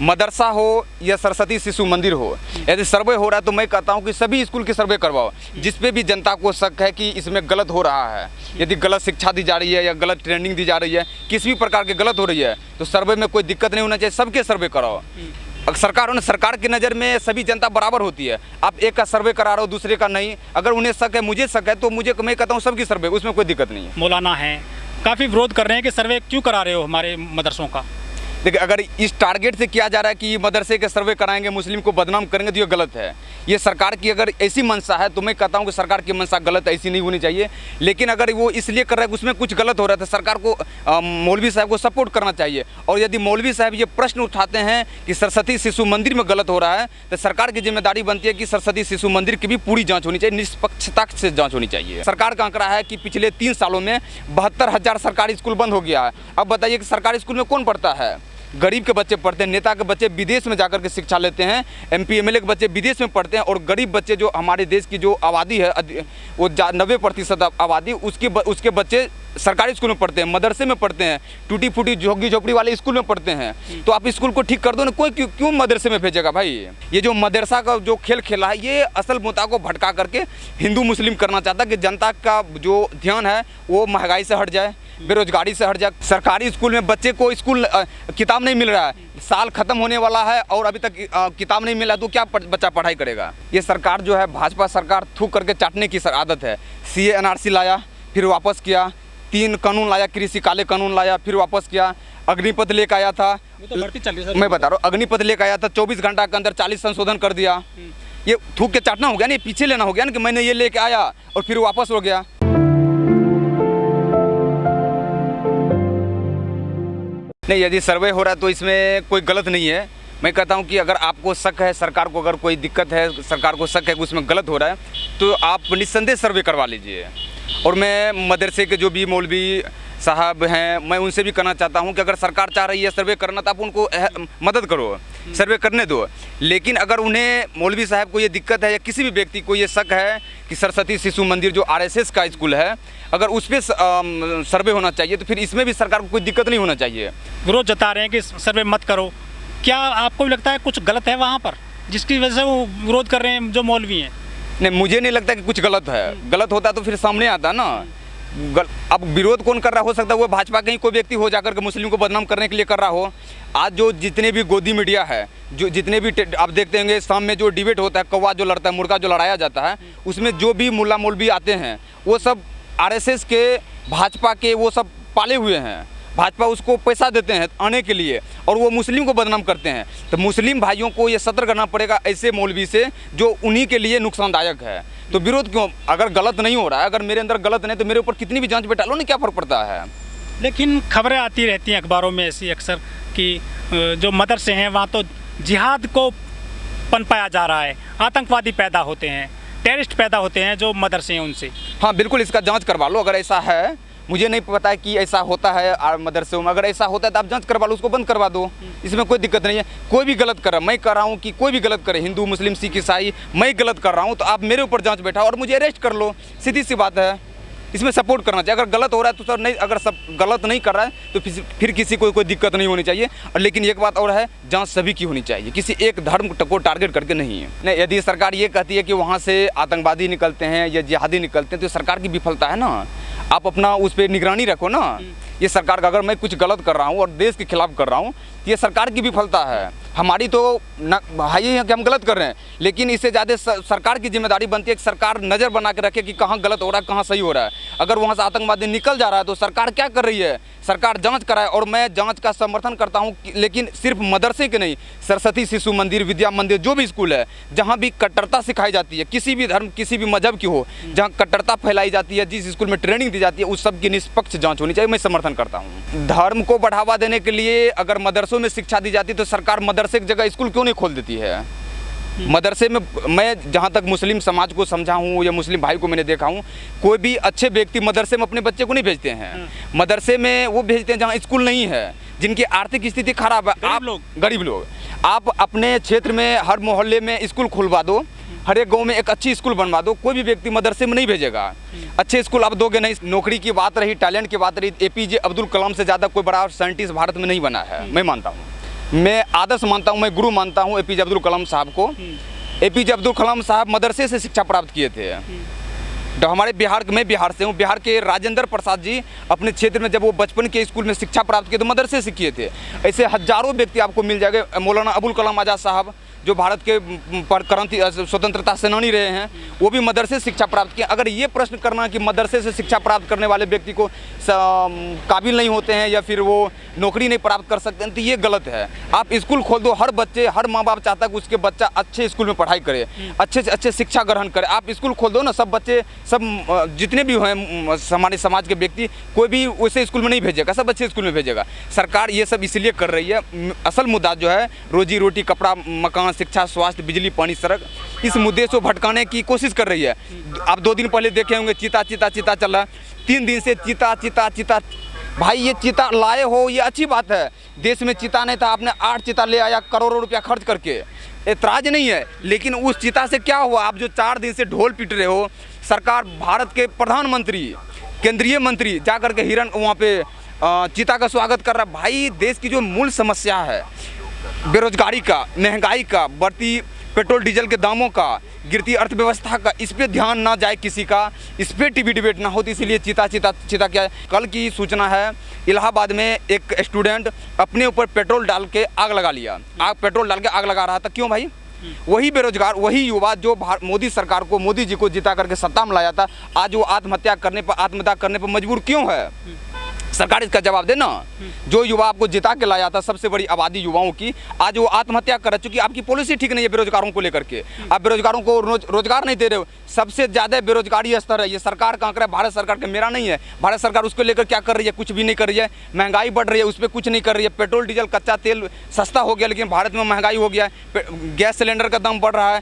मदरसा हो या सरस्वती शिशु मंदिर हो, यदि सर्वे हो रहा है तो मैं कहता हूँ कि सभी स्कूल की सर्वे करवाओ, जिस पे भी जनता को शक है कि इसमें गलत हो रहा है, यदि गलत शिक्षा दी जा रही है या गलत ट्रेनिंग दी जा रही है, किसी भी प्रकार की गलत हो रही है, तो सर्वे में कोई दिक्कत नहीं होना चाहिए, सबके सर्वे कराओ। सरकार की नज़र में सभी जनता बराबर होती है। आप एक का सर्वे करा रहे हो, दूसरे का नहीं। अगर उन्हें शक है, मुझे शक है, तो मैं कहता हूँ सबकी सर्वे, उसमें कोई दिक्कत नहीं है। मौलाना हैं, काफ़ी विरोध कर रहे हैं कि सर्वे क्यों करा रहे हो हमारे मदरसों का। देखिए, अगर इस टारगेट से किया जा रहा है कि मदरसे के सर्वे कराएंगे, मुस्लिम को बदनाम करेंगे, तो ये गलत है। ये सरकार की अगर ऐसी मंशा है तो मैं कहता हूँ कि सरकार की मंशा गलत, ऐसी नहीं होनी चाहिए। लेकिन अगर वो इसलिए कर रहा है कि उसमें कुछ गलत हो रहा है, तो सरकार को मौलवी साहब को सपोर्ट करना चाहिए। और यदि मौलवी साहब ये प्रश्न उठाते हैं कि सरस्वती शिशु मंदिर में गलत हो रहा है, तो सरकार की जिम्मेदारी बनती है कि सरस्वती शिशु मंदिर की भी पूरी जाँच होनी चाहिए, निष्पक्षता से जाँच होनी चाहिए। सरकार का आंकड़ा है कि पिछले 3 सालों में 72,000 सरकारी स्कूल बंद हो गया है। अब बताइए कि सरकारी स्कूल में कौन पढ़ता है? गरीब के बच्चे पढ़ते हैं, नेता के बच्चे विदेश में जाकर के शिक्षा लेते हैं, MP MLA के बच्चे विदेश में पढ़ते हैं, और गरीब बच्चे जो हमारे देश की जो आबादी है वो 90% आबादी, उसके बच्चे सरकारी स्कूल में पढ़ते हैं, मदरसे में पढ़ते हैं, टूटी फूटी झोंकी झोपड़ी वाले स्कूल में पढ़ते हैं। तो आप स्कूल को ठीक कर दो ना, कोई क्यों मदरसे में भेजेगा भाई? ये जो मदरसा का जो खेल खेला है, ये असल मुद्दा को भटका करके हिंदू मुस्लिम करना चाहता है कि जनता का जो ध्यान है वो महंगाई से हट जाए, बेरोजगारी से हट जाए। सरकारी स्कूल में बच्चे को किताब नहीं मिल रहा है, साल खत्म होने वाला है और अभी तक किताब नहीं मिला, तो क्या बच्चा पढ़ाई करेगा? ये सरकार जो है, भाजपा सरकार थूक करके चाटने की आदत है। CA NRC लाया, फिर वापस किया, 3 कानून लाया, कृषि काले कानून लाया, फिर वापस किया, अग्निपथ लेकर आया था, तो भर्ती चल रही है। मैं बता रहा हूँ, अग्निपथ लेकर आया था, 24 घंटा के अंदर 40 संशोधन कर दिया। ये थूक के चाटना हो गया ना, पीछे लेना हो गया ना कि मैंने ये लेके आया और फिर वापस हो गया। नहीं, यदि सर्वे हो रहा है तो इसमें कोई गलत नहीं है। मैं कहता हूं कि अगर आपको शक है, सरकार को अगर कोई दिक्कत है, सरकार को शक है कि उसमें गलत हो रहा है, तो आप निस्संदेह सर्वे करवा लीजिए। और मैं मदरसे के जो भी मौलवी साहब हैं, मैं उनसे भी कहना चाहता हूं कि अगर सरकार चाह रही है सर्वे करना, तो आप उनको मदद करो, सर्वे करने दो। लेकिन अगर उन्हें मौलवी साहब को ये दिक्कत है या किसी भी व्यक्ति को ये शक है कि सरस्वती शिशु मंदिर जो RSS का स्कूल है, अगर उस पर सर्वे होना चाहिए, तो फिर इसमें भी सरकार को कोई दिक्कत नहीं होना चाहिए। विरोध जता रहे हैं कि सर्वे मत करो, क्या आपको भी लगता है कुछ गलत है वहाँ पर जिसकी वजह से वो विरोध कर रहे हैं जो मौलवी हैं? नहीं, मुझे नहीं लगता कि कुछ गलत है। गलत होता तो फिर सामने आता ना। अब विरोध कौन कर रहा हो सकता है वो भाजपा का ही कोई व्यक्ति हो, जाकर के मुस्लिम को बदनाम करने के लिए कर रहा हो। आज जो जितने भी गोदी मीडिया है, जो जितने भी आप देखते होंगे शाम में जो डिबेट होता है, कौवा जो लड़ता है, मुर्गा जो लड़ाया जाता है, उसमें जो भी मुल्ला मौलवी आते हैं वो सब RSS के, भाजपा के, वो सब पाले हुए हैं। भाजपा उसको पैसा देते हैं आने के लिए, और वो मुस्लिम को बदनाम करते हैं। तो मुस्लिम भाइयों को ये सतर्क करना पड़ेगा ऐसे मौलवी से जो उन्हीं के लिए नुकसानदायक है। तो विरोध क्यों? अगर गलत नहीं हो रहा है, अगर मेरे अंदर गलत नहीं, तो मेरे ऊपर कितनी भी जांच बैठा लो ना, क्या फ़र्क पड़ता है? लेकिन खबरें आती रहती हैं अखबारों में ऐसी अक्सर कि जो मदरसे हैं वहाँ तो जिहाद को पनपाया जा रहा है, आतंकवादी पैदा होते हैं, टेररिस्ट पैदा होते हैं जो मदरसे हैं उनसे। हाँ बिल्कुल, इसका जाँच करवा लो। अगर ऐसा है, मुझे नहीं पता है कि ऐसा होता है मदरसे में, अगर ऐसा होता है तो आप जांच करवा लो, उसको बंद करवा दो, इसमें कोई दिक्कत नहीं है। कोई भी गलत कर रहा है, मैं कर रहा हूँ कि कोई भी गलत करे, हिंदू मुस्लिम सिख ईसाई, मैं गलत कर रहा हूँ तो आप मेरे ऊपर जांच बैठाओ और मुझे अरेस्ट कर लो, सीधी सी बात है। इसमें सपोर्ट करना चाहिए। अगर गलत हो रहा है तो सर नहीं, अगर सब गलत नहीं कर रहा है तो फिर किसी को कोई दिक्कत नहीं होनी चाहिए। और लेकिन एक बात और है, जांच सभी की होनी चाहिए, किसी एक धर्म को टारगेट करके नहीं है। नहीं, यदि सरकार ये कहती है कि वहाँ से आतंकवादी निकलते हैं या जिहादी निकलते हैं, तो सरकार की विफलता है ना। आप अपना उस पर निगरानी रखो ना। ये सरकार का, अगर मैं कुछ गलत कर रहा हूँ और देश के खिलाफ कर रहा हूँ, ये सरकार की विफलता है। हमारी तो भाई है कि हम गलत कर रहे हैं, लेकिन इससे ज़्यादा सरकार की जिम्मेदारी बनती है कि सरकार नज़र बना के रखे कि कहाँ गलत हो रहा है, कहाँ सही हो रहा है। अगर वहाँ से आतंकवादी निकल जा रहा है तो सरकार क्या कर रही है? सरकार जांच कराए, और मैं जांच का समर्थन करता हूँ। लेकिन सिर्फ मदरसे के नहीं, सरस्वती शिशु मंदिर, विद्या मंदिर, जो भी स्कूल है जहाँ भी कट्टरता सिखाई जाती है, किसी भी धर्म किसी भी मजहब की हो, जहाँ कट्टरता फैलाई जाती है, जिस स्कूल में ट्रेनिंग दी जाती है, उस सब की निष्पक्ष जाँच होनी चाहिए, मैं समर्थन करता हूँ। धर्म को बढ़ावा देने के लिए अगर मदरसों में शिक्षा दी जाती तो सरकार मदरसे की जगह स्कूल क्यों नहीं खोल देती है? मदरसे में मैं जहाँ तक मुस्लिम समाज को समझा हूँ या मुस्लिम भाई को मैंने देखा हूँ, कोई भी अच्छे व्यक्ति मदरसे में अपने बच्चे को नहीं भेजते हैं। मदरसे में वो भेजते हैं जहाँ स्कूल नहीं है, जिनकी आर्थिक स्थिति खराब है। गरीब लोग आप अपने क्षेत्र में हर मोहल्ले में स्कूल खुलवा दो, हर एक गांव में एक अच्छी स्कूल बनवा दो। कोई भी व्यक्ति मदरसे में नहीं भेजेगा। अच्छे स्कूल आप दोगे नहीं। नौकरी की बात रही, टैलेंट की बात रही, APJ अब्दुल कलाम से ज़्यादा कोई बड़ा साइंटिस्ट भारत में नहीं बना है, मैं मानता हूँ। मैं आदर्श मानता हूँ, मैं गुरु मानता हूँ एपीजे अब्दुल कलाम साहब को। एपीजे अब्दुल कलाम साहब मदरसे से शिक्षा प्राप्त किए थे। तो हमारे बिहार, मैं बिहार से हूँ, बिहार के राजेंद्र प्रसाद जी अपने क्षेत्र में जब वो बचपन के स्कूल में शिक्षा प्राप्त किए तो मदरसे से किए थे। ऐसे हजारों व्यक्ति आपको मिल जाएंगे। मौलाना अबुल कलाम आज़ाद साहब जो भारत के क्रांति स्वतंत्रता सेनानी रहे हैं, वो भी मदरसे से शिक्षा प्राप्त किए। अगर ये प्रश्न करना कि मदरसे से शिक्षा प्राप्त करने वाले व्यक्ति को काबिल नहीं होते हैं या फिर वो नौकरी नहीं प्राप्त कर सकते हैं, तो ये गलत है। आप स्कूल खोल दो, हर बच्चे, हर माँ बाप चाहता है कि उसके बच्चा अच्छे स्कूल में पढ़ाई करे, अच्छे से अच्छे शिक्षा ग्रहण करे। आप स्कूल खोल दो ना, सब बच्चे, सब जितने भी हैं हमारे समाज के व्यक्ति, कोई भी वैसे स्कूल में नहीं भेजेगा, सब अच्छे स्कूल में भेजेगा। सरकार ये सब इसलिए कर रही है। असल मुद्दा जो है रोजी रोटी, कपड़ा, मकान, शिक्षा, स्वास्थ्य, बिजली, पानी, सड़क, इस मुद्दे से भटकाने की कोशिश कर रही है। आप 2 दिन पहले देखे होंगे चीता चीता चीता चल रहा है, 3 दिन से चीता चीता चीता। भाई ये चीता लाए हो, ये अच्छी बात है। देश में चीता नहीं था, आपने 8 चीता ले आया करोड़ों रुपया खर्च करके, एतराज नहीं है। लेकिन उस चीता से क्या हुआ? आप जो 4 दिन से ढोल पीट रहे हो, सरकार, भारत के प्रधानमंत्री, केंद्रीय मंत्री जा करके हिरण वहाँ पे चीता का स्वागत कर रहा है। भाई देश की जो मूल समस्या है, बेरोजगारी का, महंगाई का, बढ़ती पेट्रोल डीजल के दामों का, गिरती अर्थव्यवस्था का, इस पे ध्यान ना जाए किसी का, इस पे टीवी डिबेट ना हो, तो इसीलिए चीता चीता चीता क्या है। कल की सूचना है, इलाहाबाद में एक स्टूडेंट अपने ऊपर पेट्रोल डाल के आग लगा लिया। पेट्रोल डाल के आग लगा रहा था, क्यों भाई? वही बेरोजगार, वही युवा जो मोदी सरकार को, मोदी जी को जिता करके सत्ता में लाया था, आज वो आत्महत्या करने पर, आत्मदाह करने पर मजबूर क्यों है? सरकार इसका जवाब दे ना। जो युवा आपको जिता के लाया था, सबसे बड़ी आबादी युवाओं की, आज वो आत्महत्या कर रहा है, क्योंकि आपकी पॉलिसी ठीक नहीं है बेरोजगारों को लेकर के। आप बेरोजगारों को रोजगार नहीं दे रहे हो। सबसे ज़्यादा बेरोजगारी स्तर है, ये सरकार का आंकड़ा, भारत सरकार का, मेरा नहीं है। भारत सरकार उसको लेकर क्या कर रही है? कुछ भी नहीं कर रही है। महंगाई बढ़ रही है, उस पर कुछ नहीं कर रही है। पेट्रोल डीजल कच्चा तेल सस्ता हो गया, लेकिन भारत में महंगाई हो गया है। गैस सिलेंडर का दाम बढ़ रहा है।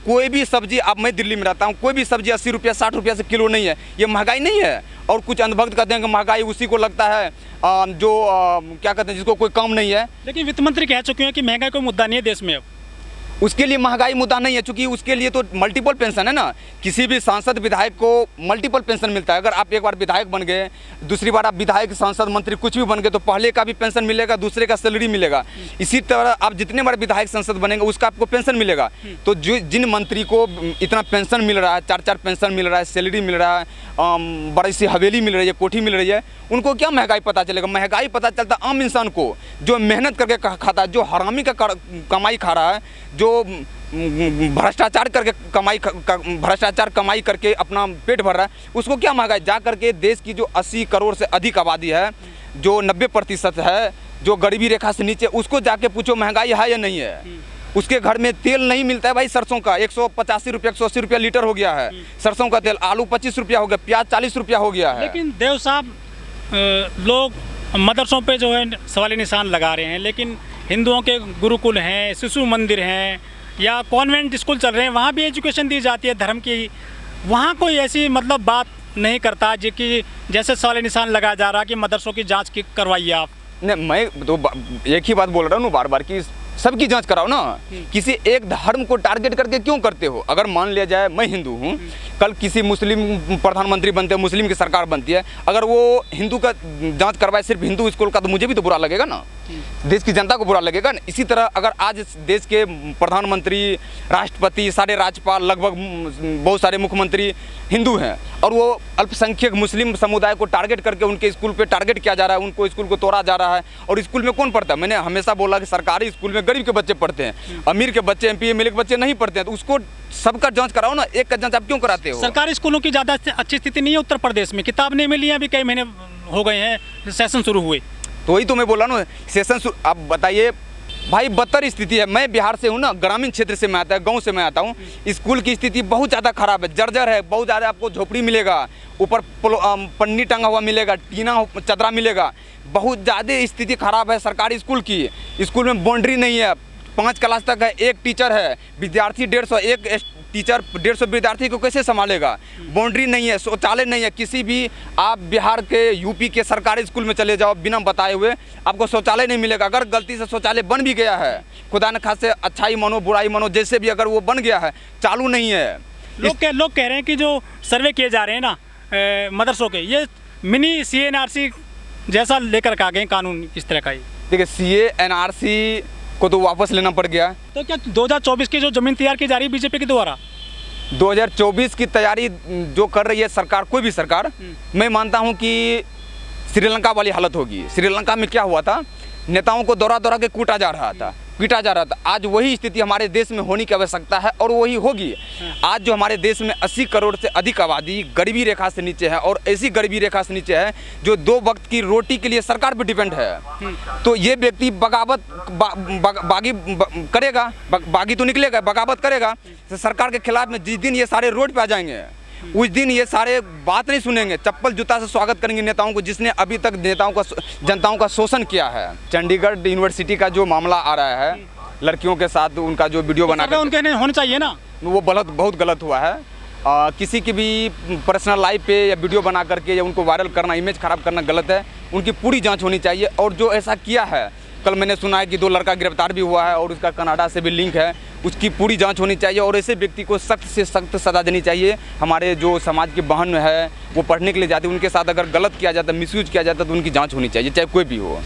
कोई भी सब्जी, अब मैं दिल्ली में रहता हूँ, कोई भी सब्जी 80 रुपया 60 रुपया से किलो नहीं है। ये महंगाई नहीं है। और कुछ अंधभक्त कहते हैं कि महंगाई उसी को लगता है क्या कहते हैं, जिसको कोई काम नहीं है। लेकिन वित्त मंत्री कह चुके हैं कि महंगाई कोई मुद्दा नहीं है देश में। अब उसके लिए महंगाई मुद्दा नहीं है, क्योंकि उसके लिए तो मल्टीपल पेंशन है ना। किसी भी सांसद विधायक को मल्टीपल पेंशन मिलता है। अगर आप एक बार विधायक बन गए, दूसरी बार आप विधायक, सांसद, मंत्री कुछ भी बन गए, तो पहले का भी पेंशन मिलेगा, दूसरे का सैलरी मिलेगा। इसी तरह आप जितने बार विधायक, सांसद बनेंगे, उसका आपको पेंशन मिलेगा। तो जिन मंत्री को इतना पेंशन मिल रहा है, 4-4 पेंशन मिल रहा है, सैलरी मिल रहा है, बड़ी सी हवेली मिल रही है, कोठी मिल रही है, उनको क्या महंगाई पता चलेगा? महंगाई पता चलता आम इंसान को, जो मेहनत करके खाता है, जो हरामी का कमाई खा रहा है, जो भ्रष्टाचार करके भ्रष्टाचार कमाई करके अपना पेट भर रहा है, उसको क्या महंगाई? जा करके देश की जो 80 करोड़ से अधिक आबादी है, जो 90% है, जो गरीबी रेखा से नीचे, उसको जाके पूछो महंगाई है या नहीं है। उसके घर में तेल नहीं मिलता है भाई, सरसों का 185 रुपया 180 रुपया लीटर हो गया है सरसों का तेल। आलू 25 रुपया हो गया, प्याज 40 रुपया हो गया है। लेकिन देव साहब, लोग मदरसों पे जो है सवाल निशान लगा रहे हैं, लेकिन हिंदुओं के गुरुकुल हैं, शिशु मंदिर हैं, या कॉन्वेंट स्कूल चल रहे हैं, वहाँ भी एजुकेशन दी जाती है धर्म की। वहाँ कोई ऐसी मतलब बात नहीं करता जो कि जैसे सवाल निशान लगाया जा रहा कि मदरसों की जांच करवाइए आप। नहीं, मैं तो एक ही बात बोल रहा हूँ बार बार कि सबकी जांच कराओ ना। किसी एक धर्म को टारगेट करके क्यों करते हो? अगर मान लिया जाए मैं हिंदू हूँ, कल किसी मुस्लिम प्रधानमंत्री बनते हैं, मुस्लिम की सरकार बनती है, अगर वो हिंदू का जांच करवाए, सिर्फ हिंदू स्कूल का, तो मुझे भी तो बुरा लगेगा ना, देश की जनता को बुरा लगेगा ना। इसी तरह अगर आज देश के प्रधानमंत्री, राष्ट्रपति, सारे राज्यपाल, लगभग बहुत सारे मुख्यमंत्री हिंदू हैं, और वो अल्पसंख्यक मुस्लिम समुदाय को टारगेट करके उनके स्कूल पे टारगेट किया जा रहा है, उनको स्कूल को तोड़ा जा रहा है। और स्कूल में कौन पढ़ता है? मैंने हमेशा बोला कि सरकारी स्कूल में गरीब के बच्चे पढ़ते हैं, अमीर के बच्चे, MP MLA के बच्चे नहीं पढ़ते हैं। तो उसको सबका जांच कराओ ना, एक का जांच आप क्यों कराते हो? सरकारी स्कूलों की ज़्यादा अच्छी स्थिति नहीं है उत्तर प्रदेश में। किताब नहीं मिली है, अभी कई महीने हो गए हैं सेशन शुरू हुए। तो वही तो मैं बोला ना, सेशन आप बताइए भाई, बदतर स्थिति है। मैं बिहार से हूँ ना, ग्रामीण क्षेत्र से मैं आता है, गांव से मैं आता हूँ। स्कूल की स्थिति बहुत ज़्यादा खराब है, जर्जर है। बहुत ज़्यादा आपको झोपड़ी मिलेगा, ऊपर पन्नी टंगा हुआ मिलेगा, टीना चदरा मिलेगा। बहुत ज़्यादा स्थिति खराब है सरकारी स्कूल की। स्कूल में बाउंड्री नहीं है, 5 क्लास तक है, एक टीचर है, विद्यार्थी 150, एक टीचर 150 विद्यार्थी को कैसे संभालेगा? बाउंड्री नहीं है, शौचालय नहीं है। किसी भी आप बिहार के, यूपी के सरकारी स्कूल में चले जाओ, बिना बताए हुए आपको शौचालय नहीं मिलेगा। अगर गलती से शौचालय बन भी गया है, खुदा न खासे, अच्छाई मानो बुराई मानो, जैसे भी अगर वो बन गया है, चालू नहीं है। लोग कह रहे हैं कि जो सर्वे किए जा रहे हैं ना मदरसों के, ये मिनी CA NRC जैसा लेकर के आ गए कानून, इस तरह का ही। देखिए, CA NRC को तो वापस लेना पड़ गया। तो क्या 2024 की जो ज़मीन तैयार की जा रही है बीजेपी के द्वारा, 2024 की तैयारी जो कर रही है सरकार, कोई भी सरकार, मैं मानता हूं कि श्रीलंका वाली हालत होगी। श्रीलंका में क्या हुआ था, नेताओं को दौरा दौरा के पीटा जा रहा था। आज वही स्थिति हमारे देश में होने की आवश्यकता है और वही होगी। आज जो हमारे देश में 80 करोड़ से अधिक आबादी गरीबी रेखा से नीचे है, और ऐसी गरीबी रेखा से नीचे है जो 2 वक्त की रोटी के लिए सरकार पर डिपेंड है, तो ये व्यक्ति बगावत करेगा, बागी तो निकलेगा, बगावत करेगा। तो सरकार के खिलाफ में जिस दिन ये सारे रोड पे आ जाएंगे, उस दिन ये सारे बात नहीं सुनेंगे, चप्पल जूता से स्वागत करेंगे नेताओं को, जिसने अभी तक जनताओं का शोषण किया है। चंडीगढ़ यूनिवर्सिटी का जो मामला आ रहा है, लड़कियों के साथ उनका जो वीडियो बना कर, उनके नहीं होना चाहिए ना, वो बहुत गलत हुआ है। किसी की भी पर्सनल लाइफ पे या वीडियो बना करके या उनको वायरल करना, इमेज खराब करना गलत है। उनकी पूरी जांच होनी चाहिए। और जो ऐसा किया है, कल मैंने सुना है कि 2 लड़का गिरफ्तार भी हुआ है और उसका कनाडा से भी लिंक है, उसकी पूरी जांच होनी चाहिए और ऐसे व्यक्ति को सख्त से सख्त सज़ा देनी चाहिए। हमारे जो समाज की बहन है, वो पढ़ने के लिए जाती है, उनके साथ अगर गलत किया जाता है, मिसयूज किया जाता है, तो उनकी जांच होनी चाहिए, चाहे कोई भी हो।